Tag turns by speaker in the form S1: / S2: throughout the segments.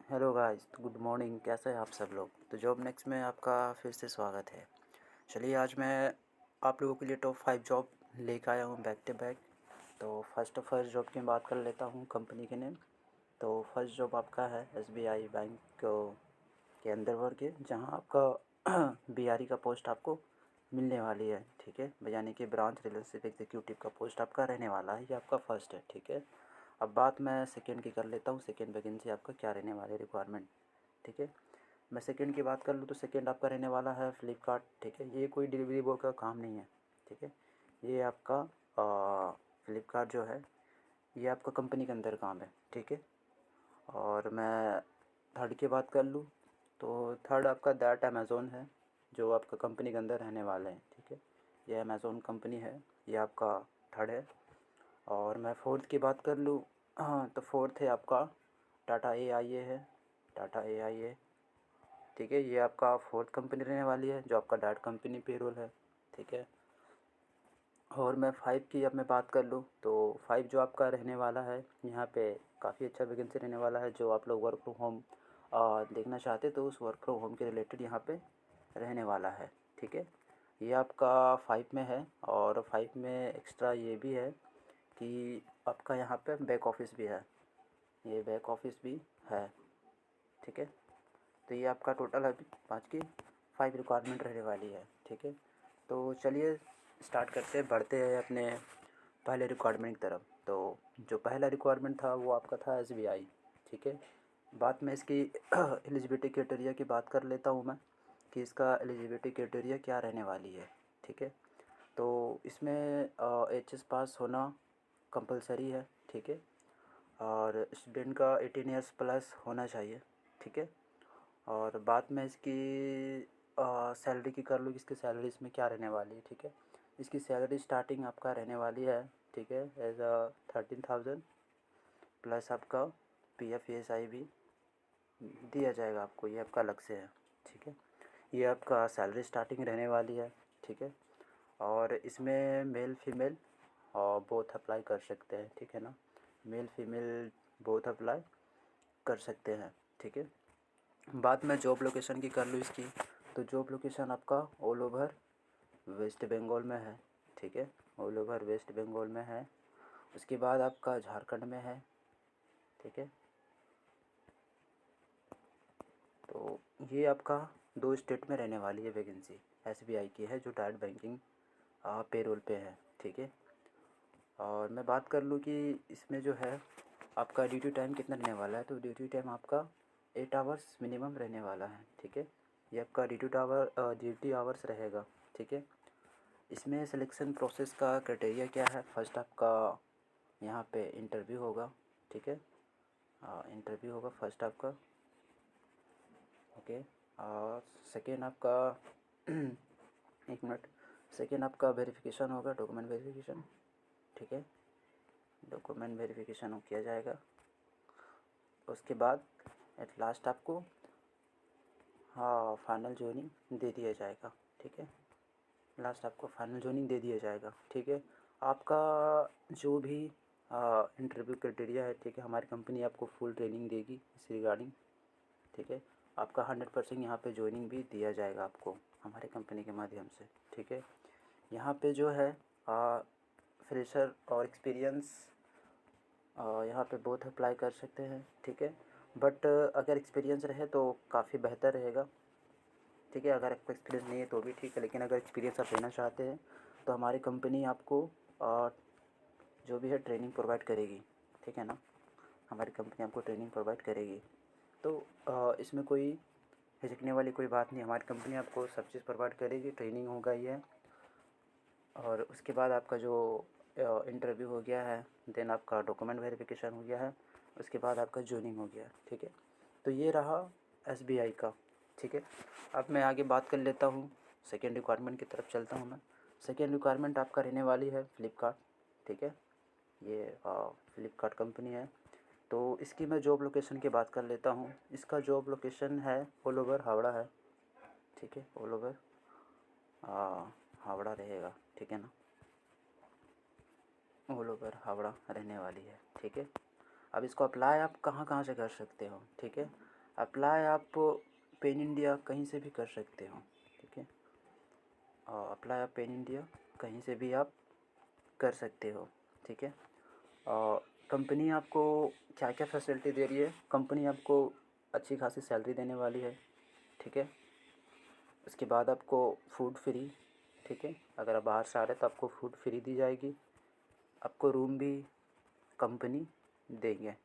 S1: Hello guys, good morning. कैसे हैं आप सब लोग? तो जॉब नेक्स्ट में आपका फिर से स्वागत है। चलिए, आज मैं आप लोगों के लिए टॉप 5 जॉब लेकर आया हूँ बैक टू बैक। तो फर्स्ट जॉब की बात कर लेता हूँ, कंपनी के नेम। तो फर्स्ट जॉब आपका है एसबीआई बैंक के अंदर वर्क है, जहाँ आपका बीआरई का पोस्ट आपको मिलने वाली है। ठीक है, यानी कि ब्रांच रिलेशनशिप एग्जीक्यूटिव का पोस्ट आपका रहने वाला है। ये आपका फर्स्ट है। ठीक है, अब बात मैं सेकंड की कर लेता हूँ। सेकंड वैकेंसी आपका क्या रहने वाली है, रिक्वायरमेंट। ठीक है, मैं सेकंड की बात कर लूँ तो सेकंड आपका रहने वाला है फ्लिपकार्ट। ठीक है, ये कोई डिलीवरी बॉय का काम नहीं है। ठीक है, ये आपका फ्लिपकार्ट जो है, ये आपका कंपनी के अंदर काम है। ठीक है, और मैं थर्ड की बात कर लूँ तो थर्ड आपका दैट अमेज़ोन है, जो आपका कंपनी के अंदर रहने वाले हैं। ठीक है, ये अमेज़ोन कंपनी है, ये आपका थर्ड है। और मैं फोर्थ की बात कर लूँ, हाँ, तो फोर्थ है आपका टाटा AIA है। टाटा AIA, ठीक है, ये आपका फोर्थ कंपनी रहने वाली है, जो आपका डैट कंपनी पेरोल है। ठीक है, और मैं फाइव की अब मैं बात कर लूँ तो फाइव जो आपका रहने वाला है, यहाँ पे काफ़ी अच्छा वैकेंसी रहने वाला है। जो आप लोग वर्क फ्रॉम होम देखना चाहते तो उस वर्क फ्रॉम होम के रिलेटेड यहाँ पे रहने वाला है। ठीक है, ये आपका फाइव में है, और फाइव में एक्स्ट्रा ये भी है कि आपका यहाँ पे बैक ऑफिस भी है, ये बैक ऑफिस भी है। ठीक है, तो ये आपका टोटल है पाँच की 5 रिक्वायरमेंट रहने वाली है। ठीक है, तो चलिए स्टार्ट करते हैं, बढ़ते हैं अपने पहले रिक्वायरमेंट की तरफ। तो जो पहला रिक्वायरमेंट था वो आपका था SBI। ठीक है, बात मैं इसकी एलिजिबिलिटी क्राइटेरिया की बात कर लेता हूँ मैं, कि इसका एलिजिबिलिटी क्राइटेरिया क्या रहने वाली है। ठीक है, तो इसमें HS पास होना कंपलसरी है। ठीक है, और स्टूडेंट का 18 ईयर्स प्लस होना चाहिए। ठीक है, और बात मैं इसकी सैलरी की कर लूँ कि इसकी सैलरी इसमें क्या रहने वाली है। ठीक है, इसकी सैलरी स्टार्टिंग आपका रहने वाली है, ठीक है, एज 13,000 प्लस आपका PF ESI भी दिया जाएगा आपको, ये आपका अलग से है। ठीक है, ये आपका सैलरी स्टार्टिंग रहने वाली है। ठीक है, और इसमें मेल फीमेल और बोथ अप्लाई कर सकते हैं। ठीक है ना, मेल फीमेल बोथ अप्लाई कर सकते हैं। ठीक है, बात मैं जॉब लोकेशन की कर लूँ इसकी, तो जॉब लोकेशन आपका ऑल ओवर वेस्ट बंगाल में है। ठीक है, ऑल ओवर वेस्ट बंगाल में है। उसके बाद आपका झारखंड में है। ठीक है, तो ये आपका 2 स्टेट में रहने वाली है वैकेंसी, SBI की है, जो डायरेक्ट बैंकिंग पेरोल पे है। ठीक है, और मैं बात कर लूँ कि इसमें जो है आपका ड्यूटी टाइम कितना रहने वाला है, तो ड्यूटी टाइम आपका 8 आवर्स मिनिमम रहने वाला है। ठीक है, ये आपका ड्यूटी आवर्स रहेगा। ठीक है, इसमें सिलेक्शन प्रोसेस का क्राइटेरिया क्या है, फर्स्ट आपका यहाँ पे इंटरव्यू होगा। ठीक है, इंटरव्यू होगा फर्स्ट आपका। ओके, और सेकेंड आपका एक मिनट, सेकेंड आपका वेरिफिकेशन होगा, डॉक्यूमेंट वेरिफिकेशन। ठीक है, डॉक्यूमेंट वेरिफिकेशन किया जाएगा। उसके बाद एट लास्ट आपको हाँ फाइनल जॉइनिंग दे दिया जाएगा। ठीक है, लास्ट आपको फाइनल जॉइनिंग दे दिया जाएगा। ठीक है, आपका जो भी इंटरव्यू क्राइटेरिया है, ठीक है, हमारी कंपनी आपको फुल ट्रेनिंग देगी इस रिगार्डिंग। ठीक है, आपका 100% यहाँ पे जॉइनिंग भी दिया जाएगा आपको हमारे कंपनी के माध्यम से। ठीक है, यहाँ पे जो है फ्रेशर और एक्सपीरियंस यहाँ पे बहुत अप्लाई कर सकते हैं। ठीक है, बट अगर एक्सपीरियंस रहे तो काफ़ी बेहतर रहेगा। ठीक है, अगर आपको एक्सपीरियंस नहीं है तो भी ठीक है, लेकिन अगर एक्सपीरियंस आप लेना चाहते हैं तो हमारी कंपनी आपको जो भी है ट्रेनिंग प्रोवाइड करेगी। ठीक है ना, हमारी कंपनी आपको ट्रेनिंग प्रोवाइड करेगी। तो इसमें कोई हिचकने वाली कोई बात नहीं, हमारी कंपनी आपको सब चीज़ प्रोवाइड करेगी, ट्रेनिंग होगा ही है। और उसके बाद आपका जो इंटरव्यू हो गया है, देन आपका डॉक्यूमेंट वेरिफिकेशन हो गया है, उसके बाद आपका जॉइनिंग हो गया। ठीक है, तो ये रहा SBI का। ठीक है, अब मैं आगे बात कर लेता हूँ, सेकेंड रिक्वायरमेंट की तरफ चलता हूँ मैं। सेकेंड रिक्वायरमेंट आपका रहने वाली है फ्लिपकार्ट। ठीक है, ये फ्लिपकार्ट कंपनी है। तो इसकी मैं जॉब लोकेशन की बात कर लेता हूँ। इसका जॉब लोकेशन है ऑल ओवर हावड़ा है। ठीक है, ऑल ओवर हावड़ा रहेगा। ठीक है ना, ऑल ओवर हावड़ा रहने वाली है। ठीक है, अब इसको अप्लाई आप कहाँ कहाँ से कर सकते हो। ठीक है, अप्लाई आप पेन इंडिया कहीं से भी कर सकते हो, ठीक है। अप्लाई आप पेन इंडिया कहीं से भी आप कर सकते हो, ठीक है। और कंपनी आपको क्या क्या फैसिलिटी दे रही है, कंपनी आपको अच्छी खासी सैलरी देने वाली है, ठीक है। उसके बाद आपको फूड फ्री, ठीक है। अगर आप बाहर से आ रहे हैं तो आपको फूड फ्री दी जाएगी, आपको रूम भी कंपनी देंगे,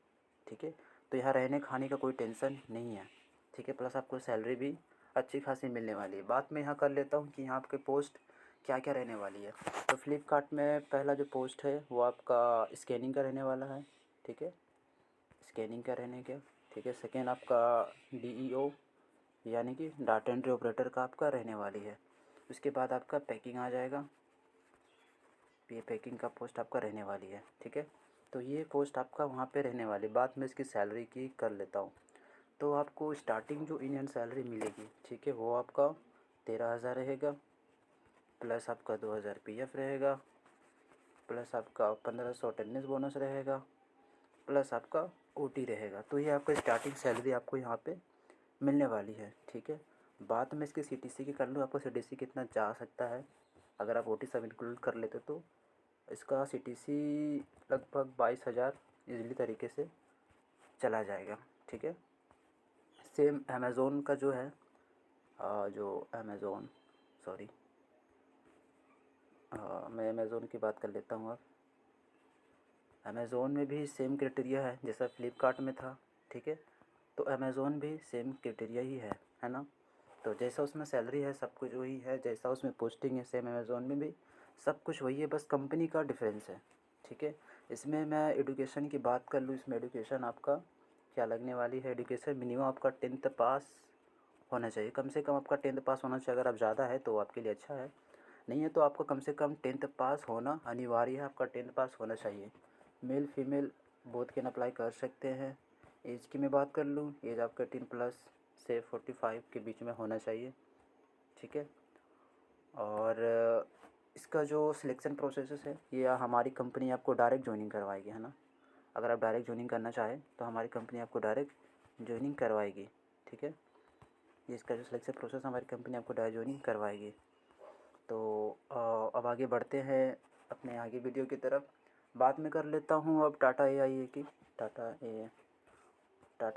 S1: ठीक है। तो यहाँ रहने खाने का कोई टेंशन नहीं है, ठीक है। प्लस आपको सैलरी भी अच्छी खासी मिलने वाली है। बात मैं यहाँ कर लेता हूँ कि यहाँ आपके पोस्ट क्या क्या रहने वाली है। तो फ्लिपकार्ट में पहला जो पोस्ट है वो आपका स्कैनिंग का रहने वाला है, ठीक है। स्कैनिंग का रहने का, ठीक है। सेकेंड आपका DEO यानी कि डाटा एंट्री ऑपरेटर का आपका रहने वाली है। उसके बाद आपका पैकिंग आ जाएगा, ये पैकिंग का पोस्ट आपका रहने वाली है, ठीक है। तो ये पोस्ट आपका वहाँ पे रहने वाली। बात मैं इसकी सैलरी की कर लेता हूँ। तो आपको स्टार्टिंग जो इंडियन सैलरी मिलेगी, ठीक है, वो आपका 13,000 रहेगा, प्लस आपका 2,000 PF रहेगा, प्लस आपका 1,500 अटेंडेंस बोनस रहेगा, प्लस आपका OT रहेगा। तो ये आपका स्टार्टिंग सैलरी आपको यहाँ पे मिलने वाली है, ठीक है। बात मैं इसकी CTC की कर लूँ, आपको CTC कितना जा सकता है अगर आप OT सब इंक्लूड कर लेते तो इसका CTC लगभग 22,000 ईज़िली तरीके से चला जाएगा, ठीक है। सेम अमेज़ोन का जो है जो अमेज़ोन सॉरी मैं अमेज़ोन की बात कर लेता हूँ अब। अमेज़ोन में भी सेम क्राइटेरिया है जैसा फ्लिपकार्ट में था, ठीक है। तो अमेज़ोन भी सेम क्राइटेरिया ही है ना। तो जैसा उसमें सैलरी है सब कुछ वही है, जैसा उसमें पोस्टिंग है सेम अमेज़ोन में भी सब कुछ वही है, बस कंपनी का डिफरेंस है, ठीक है। इसमें मैं एडुकेशन की बात कर लूँ, इसमें एडुकेशन आपका क्या लगने वाली है। एडुकेशन मिनिमम आपका 10th पास होना चाहिए, कम से कम आपका 10th पास होना चाहिए। अगर आप ज़्यादा है तो आपके लिए अच्छा है, नहीं है तो आपका कम से कम 10th पास होना अनिवार्य है, आपका 10th पास होना चाहिए। Male female both can apply कर सकते हैं। एज की मैं बात कर लूँ, एज आपका 18+ से 45 के बीच में होना चाहिए, ठीक है। और इसका जो सिलेक्शन प्रोसेस है ये हमारी कंपनी आपको डायरेक्ट ज्वाइनिंग करवाएगी, है ना। अगर आप डायरेक्ट ज्वाइनिंग करना चाहें तो हमारी कंपनी आपको डायरेक्ट ज्वाइनिंग करवाएगी, ठीक है। ये इसका जो सिलेक्शन प्रोसेस हमारी कंपनी आपको डायरेक्ट ज्वाइनिंग करवाएगी। तो अब आगे बढ़ते हैं अपने आगे वीडियो की तरफ। बात मैं कर लेता हूँ अब टाटा AIA की, टाटा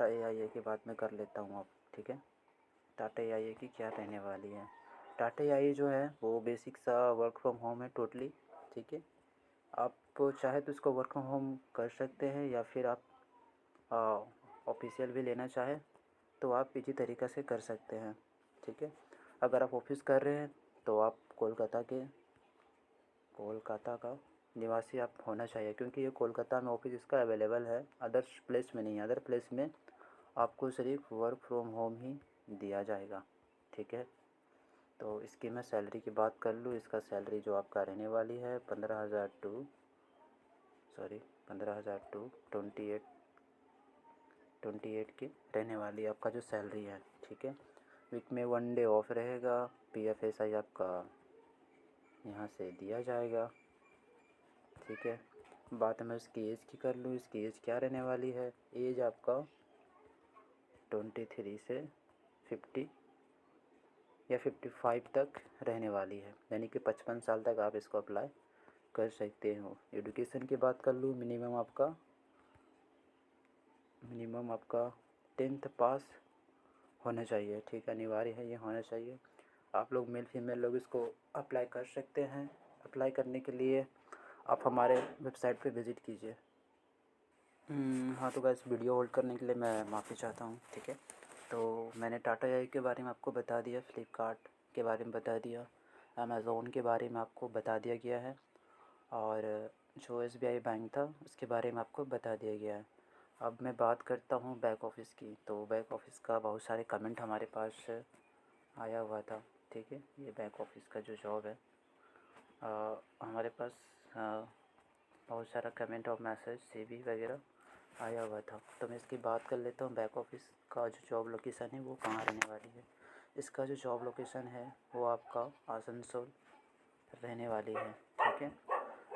S1: AIA की बात मैं कर लेता हूँ अब, ठीक है। टाटा AIA की क्या रहने वाली है। टाटा AIA जो है वो बेसिक सा वर्क फ्रॉम होम है टोटली, ठीक है। आप चाहे तो इसको वर्क फ्रॉम होम कर सकते हैं या फिर आप ऑफिशियल भी लेना चाहें तो आप इसी तरीक़े से कर सकते हैं, ठीक है। अगर आप ऑफिस कर रहे हैं तो आप कोलकाता का निवासी आप होना चाहिए, क्योंकि ये कोलकाता में ऑफिस इसका अवेलेबल है, अदर्स प्लेस में नहीं है। अदर प्लेस में आपको सिर्फ वर्क फ्रॉम होम ही दिया जाएगा, ठीक है। तो इसकी मैं सैलरी की बात कर लूँ, इसका सैलरी जो आपका रहने वाली है 15,000 टू 28 की रहने वाली आपका जो सैलरी है, ठीक है। वीक में 1 डे ऑफ रहेगा, PFSI आपका यहाँ से दिया जाएगा, ठीक है। बात मैं इसकी एज की कर लूँ, इसकी एज क्या रहने वाली है। एज आपका 23 से 50 या 55 तक रहने वाली है, यानी कि 55 साल तक आप इसको अप्लाई कर सकते हो। एजुकेशन की बात कर लूँ, मिनिमम आपका 10th पास होना चाहिए, ठीक है। अनिवार्य है, ये होना चाहिए। आप लोग मेल फीमेल लोग इसको अप्लाई कर सकते हैं। अप्लाई करने के लिए आप हमारे वेबसाइट पे विज़िट कीजिए। हाँ तो गाइस, वीडियो होल्ड करने के लिए मैं माफ़ी चाहता हूँ, ठीक है। तो मैंने टाटा AI के बारे में आपको बता दिया, फ्लिपकार्ट के बारे में बता दिया, अमेज़ोन के बारे में आपको बता दिया गया है, और जो SBI बैंक था उसके बारे में आपको बता दिया गया है। अब मैं बात करता हूँ बैक ऑफ़िस की। तो बैक ऑफ़िस का बहुत सारे कमेंट हमारे पास आया हुआ था, ठीक है। ये बैक ऑफ़िस का जो जॉब है हमारे पास बहुत सारा कमेंट और मैसेज CV वगैरह आया हुआ था। तो मैं इसकी बात कर लेता हूँ, बैक ऑफ़िस का जो जॉब लोकेशन है वो कहाँ रहने वाली है। इसका जो जॉब लोकेशन है वो आपका आसनसोल रहने वाली है, ठीक है।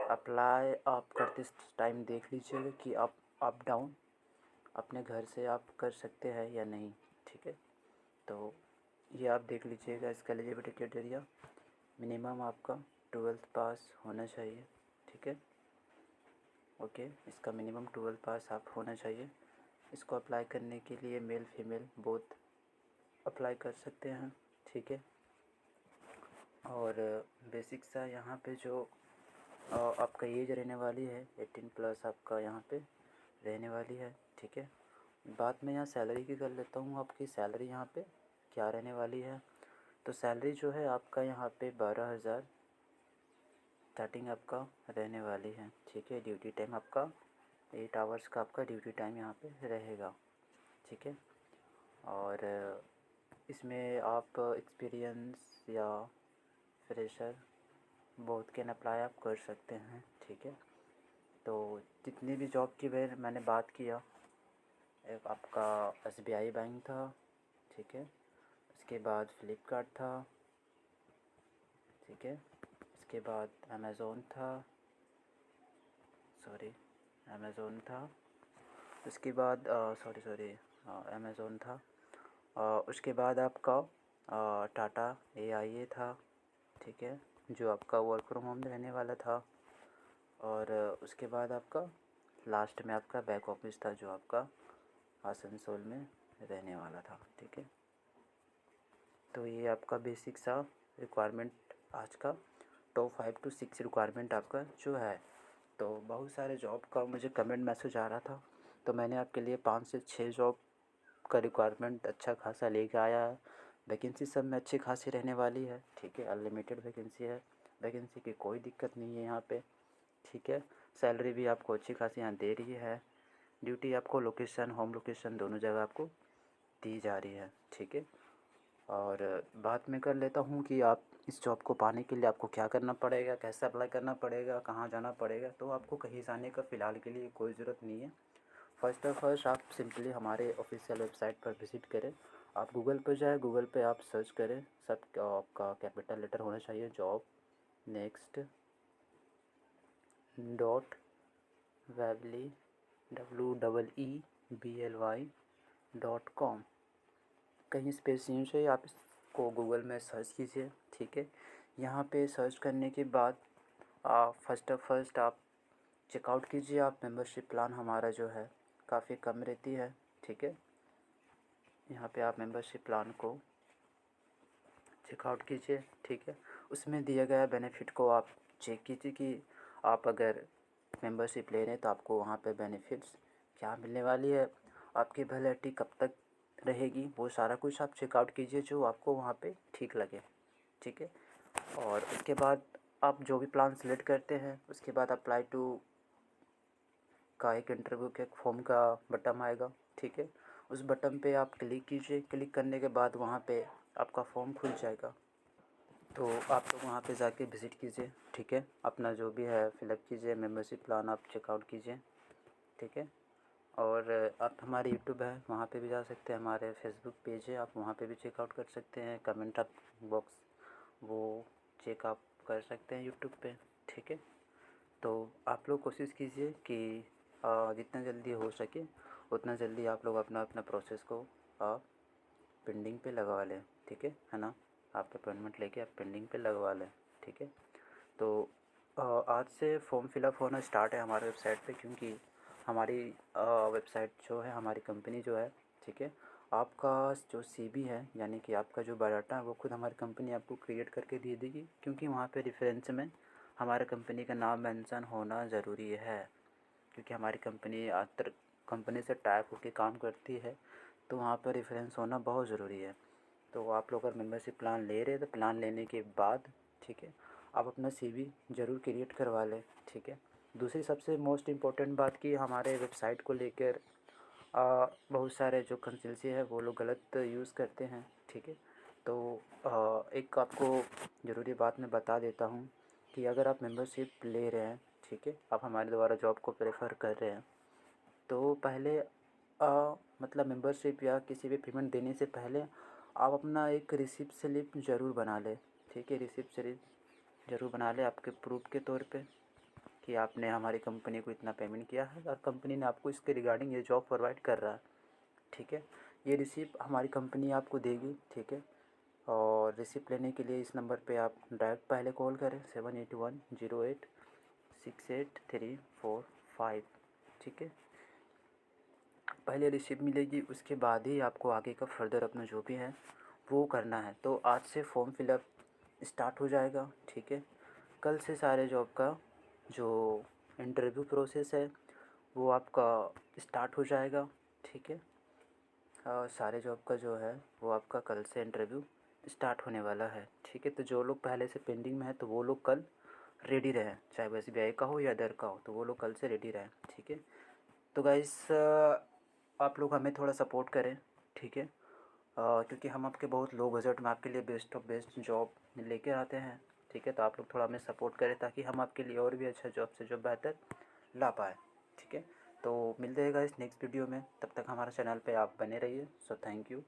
S1: अप्लाई आप करते टाइम देख लीजिएगा कि आप अप डाउन अपने घर से आप कर सकते हैं या नहीं, ठीक है। तो ये आप देख लीजिएगा इसका एलिजिबिलिटी क्राइटेरिया। मिनिमम आपका 12th पास होना चाहिए, ठीक है। ओके, इसका मिनिमम 12th पास आप होना चाहिए। इसको अप्लाई करने के लिए मेल फीमेल बोथ अप्लाई कर सकते हैं, ठीक है। और बेसिक सा यहाँ पे जो आपका एज रहने वाली है 18 प्लस आपका यहाँ पे रहने वाली है, ठीक है। बात मैं यहाँ सैलरी की कर लेता हूँ। आपकी सैलरी यहाँ पे क्या रहने वाली है, तो सैलरी जो है आपका यहाँ पे 12,000 स्टार्टिंग आपका रहने वाली है, ठीक है। ड्यूटी टाइम आपका 8 आवर्स का आपका ड्यूटी टाइम यहाँ पे रहेगा, ठीक है। और इसमें आप एक्सपीरियंस या फ्रेशर बोथ कैन अप्लाई आप कर सकते हैं, ठीक है। तो जितनी भी जॉब की मैंने बात किया, एक आपका SBI बैंक था, ठीक है। उसके बाद फ्लिपकार्ट था, ठीक है। उसके बाद अमेज़ोन था, उसके बाद अमेज़ोन था। उसके बाद आपका टाटा AIA था, ठीक है, जो आपका वर्क फ्रॉम होम रहने वाला था। और उसके बाद आपका लास्ट में आपका बैक ऑफिस था, जो आपका आसनसोल में रहने वाला था, ठीक है। तो ये आपका बेसिक सा रिक्वायरमेंट आज का टॉप 5 to 6 रिक्वायरमेंट आपका जो है। तो बहुत सारे जॉब का मुझे कमेंट मैसेज आ रहा था, तो मैंने आपके लिए 5 से 6 जॉब का रिक्वायरमेंट अच्छा खासा लेके आया है। वैकेंसी सब में अच्छी खासी रहने वाली है, ठीक है। अनलिमिटेड वैकेंसी है, वैकेंसी की कोई दिक्कत नहीं है यहाँ पे, ठीक है। सैलरी भी आपको अच्छी खासी यहाँ दे रही है। ड्यूटी आपको लोकेशन, होम लोकेशन दोनों जगह आपको दी जा रही है, ठीक है। और बात मैं कर लेता हूँ कि आप इस जॉब को पाने के लिए आपको क्या करना पड़ेगा, कैसे अप्लाई करना पड़ेगा, कहाँ जाना पड़ेगा। तो आपको कहीं जाने का फ़िलहाल के लिए कोई ज़रूरत नहीं है। फर्स्ट आप सिंपली हमारे ऑफिशियल वेबसाइट पर विज़िट करें। आप गूगल पर जाए, गूगल पे आप सर्च करें, सब आपका कैपिटल लेटर होना चाहिए, job next dot Webley WEEBLY.com। कहीं स्पेस नहीं चाहिए, आप इसको गूगल में सर्च कीजिए, ठीक है। यहाँ पे सर्च करने के बाद फर्स्ट आप चेकआउट कीजिए। आप मेंबरशिप प्लान हमारा जो है काफ़ी कम रहती है, ठीक है। यहाँ पे आप मेंबरशिप प्लान को चेकआउट कीजिए, ठीक है। उसमें दिया गया बेनिफिट को आप चेक कीजिए कि आप अगर मेंबरशिप ले रहे हैं तो आपको वहाँ पे बेनिफिट्स क्या मिलने वाली है, आपकी वैलिडिटी कब तक रहेगी, वो सारा कुछ आप चेकआउट कीजिए जो आपको वहाँ पे ठीक लगे, ठीक है। और उसके बाद आप जो भी प्लान सेलेक्ट करते हैं, उसके बाद अप्लाई टू का एक इंटरव्यू के फॉर्म का बटन आएगा, ठीक है। उस बटन पे आप क्लिक कीजिए। क्लिक करने के बाद वहाँ पे आपका फॉर्म खुल जाएगा, तो आप लोग वहाँ पे जाके विज़िट कीजिए, ठीक है। अपना जो भी है फिलअप कीजिए, मेंबरशिप प्लान आप चेकआउट कीजिए, ठीक है। और आप हमारे यूट्यूब है वहाँ पे भी जा सकते हैं, हमारे फेसबुक पेज है आप वहाँ पे भी चेकआउट कर सकते हैं। कमेंट आप बॉक्स वो चेक आप कर सकते हैं यूट्यूब पे, ठीक है। तो आप लोग कोशिश कीजिए कि जितना जल्दी हो सके उतना जल्दी आप लोग अपना अपना प्रोसेस को पेंडिंग पे लगवा लें, ठीक है ना। आप अपॉइंटमेंट लेके आप पेंडिंग पे लगवा लें, ठीक है। तो आज से फॉर्म फिलअप होना स्टार्ट है हमारे वेबसाइट पे, क्योंकि हमारी वेबसाइट जो है, हमारी कंपनी जो है, ठीक है। आपका जो CV है, यानी कि आपका जो बायोडाटा है, वो खुद हमारी कंपनी आपको क्रिएट करके दे देगी, क्योंकि वहाँ पे रेफरेंस में हमारे कंपनी का नाम मेंशन होना ज़रूरी है, क्योंकि हमारी कंपनी अदर कंपनी से टाइप होकर काम करती है, तो वहाँ पर रेफरेंस होना बहुत ज़रूरी है। तो आप लोग अगर मेंबरशिप प्लान ले रहे हैं तो प्लान लेने के बाद, ठीक है, आप अपना CV ज़रूर क्रिएट करवा लें, ठीक है। दूसरी सबसे मोस्ट इम्पोर्टेंट बात कि हमारे वेबसाइट को लेकर बहुत सारे जो कंसल्टेंसी है वो लोग गलत यूज़ करते हैं, ठीक है। तो एक आपको ज़रूरी बात मैं बता देता हूँ कि अगर आप मेंबरशिप ले रहे हैं, ठीक है, आप हमारे द्वारा जॉब को प्रेफर कर रहे हैं, तो पहले मतलब मेंबरशिप या किसी भी पेमेंट देने से पहले आप अपना एक रिसिप्ट स्लिप ज़रूर बना लें, ठीक है। रिसिप्ट स्लिप ज़रूर बना लें आपके प्रूफ के तौर पे कि आपने हमारी कंपनी को इतना पेमेंट किया है और कंपनी ने आपको इसके रिगार्डिंग ये जॉब प्रोवाइड कर रहा है, ठीक है। ये रिसिप्ट हमारी कंपनी आपको देगी, ठीक है। और रिसिप्ट लेने के लिए इस नंबर पे आप डायरेक्ट पहले कॉल करें 781086835, ठीक है। पहले रिसिप्ट मिलेगी, उसके बाद ही आपको आगे का फर्दर अपना जो भी है वो करना है। तो आज से फॉर्म फिलअप स्टार्ट हो जाएगा, ठीक है। कल से सारे जॉब का जो इंटरव्यू प्रोसेस है वो आपका स्टार्ट हो जाएगा, ठीक है। सारे जॉब का जो है वो आपका कल से इंटरव्यू स्टार्ट होने वाला है, ठीक है। तो जो लोग पहले से पेंडिंग में है तो वो लोग कल रेडी रहें, चाहे वैसे SBI का हो या अदर का हो, तो वो लोग कल से रेडी रहें, ठीक है। तो गाइस आप लोग हमें थोड़ा सपोर्ट करें, ठीक है। क्योंकि हम आपके बहुत लो बजट में आपके लिए बेस्ट ऑफ बेस्ट जॉब लेकर आते हैं, ठीक है। तो आप लोग थोड़ा हमें सपोर्ट करें ताकि हम आपके लिए और भी अच्छा जॉब से जॉब बेहतर ला पाए, ठीक है। तो मिलते हैं गाइस नेक्स्ट वीडियो में, तब तक हमारे चैनल पे आप बने रहिए। So thank you.